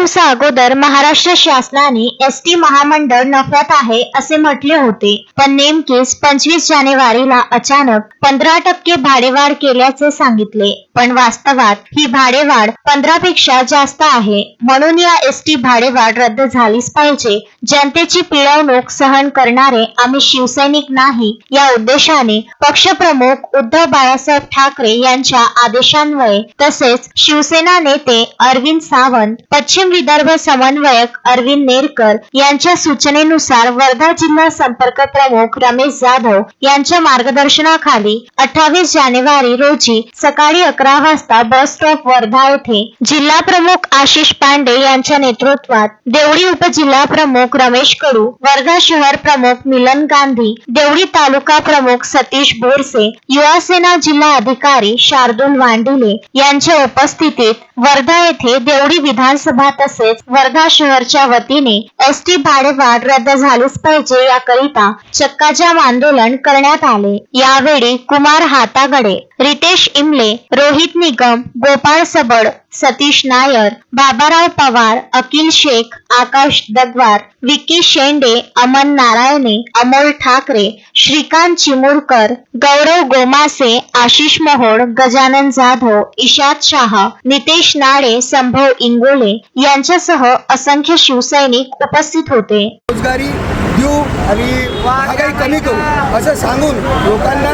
दिवसा अगोदर महाराष्ट्र शासनाने एसटी महामंडळ नफ्यात आहे असे म्हटले होते, पण नेमकेच 25 जानेवारीला अचानक 15% भाडेवाढ केल्याचे सांगितले. पण वास्तवात ही भाडेवाढ 15 पेक्षा जास्त आहे. म्हणून या एसटी भाडेवाढ रद्द झालीच पाहिजे. जनतेची पिळवणूक सहन करणारे आम्ही शिवसैनिक नाही या उद्देशाने पक्षप्रमुख उद्धव बाळासाहेब ठाकरे यांच्या आदेशान्वये तसेच शिवसेना नेते अरविंद सावंत, पश्चिम विदर्भ समन्वयक अरविंद नेरकर यांच्या सूचनेनुसार वर्धा जिल्हा संपर्क प्रमुख रमेश जाधव यांच्या मार्गदर्शनाखाली 28 जानेवारी रोजी सकाळी 11 वाजता बस स्टॉप वर्धा येथे जिल्हा प्रमुख आशिष पांडे यांच्या नेतृत्वात देवळी उपजिल्हा प्रमुख रमेश कडू, वर्धा शहर प्रमुख मिलन गांधी, देवळी तालुका प्रमुख सतीश बोरसे, युवा सेना जिल्हा अधिकारी शार्दूल वांडिले यांच्या उपस्थितीत वर्धा येथे देवळी विधानसभा तसेच वर्धा शहरच्या वतीने एसटी भाडेवाढ रद्द झालीच पाहिजे याकरिता चक्काजाम आंदोलन करण्यात आले. यावेळी कुमार हातागडे, रितेश इमले, रोहित निगम, गोपाळ सबड, सतीश नायर, बाबाराव पवार, अकिल शेख, आकाश दगवार, विकी शेंडे, अमन नारायणे, अमोल ठाकरे, श्रीकांत चिमुरकर, गौरव गोमासे, आशिष मोहोड, गजानन जाधव, इशाद शाह, नितेश नाळे, संभव इंगोले यांच्यासह असंख्य शिवसैनिक उपस्थित होते. रोजगारी देऊ आणि महागाई कमी करू असं सांगून लोकांना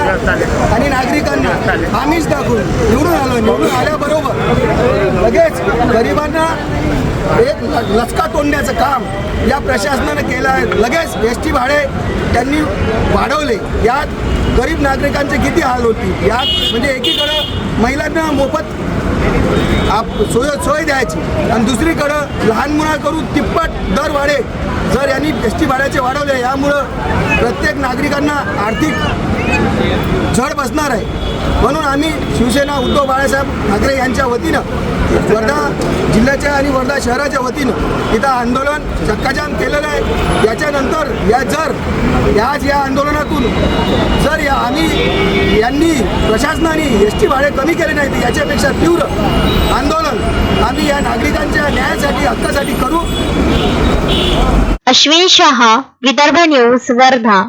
आणि नागरिकांना आम्हीच दाखवून निवडून आल्याबरोबर लगेच गरिबांना एक लचका तोडण्याचं काम या प्रशासनानं केलं आहे. लगेच एसटी भाडे त्यांनी वाढवले. यात गरीब नागरिकांचे किती हाल होती. यात म्हणजे एकीकडं महिलांना मोफत सोय द्यायची आणि दुसरीकडं लहान मुलांकडून तिप्पट दर वाढे जर यांनी एसटी भाड्याचे वाढवले, यामुळं प्रत्येक नागरिकांना आर्थिक झळ बसणार आहे. म्हणून आम्ही शिवसेना उद्धव बाळासाहेब ठाकरे यांच्या वतीनं वर्धा जिल्ह्याच्या आणि वर्धा शहराच्या वतीनं इथं आंदोलन चक्काजाम केलेलं आहे. याच्यानंतर या आंदोलनातून जर यांनी प्रशासनाने एसटी भाडे कमी केले नाही तर याच्यापेक्षा तीव्र आंदोलन आम्ही या नागरिकांच्या न्यायासाठी हक्कासाठी करू. अश्विन शाह, विदर्भ न्यूज, वर्धा.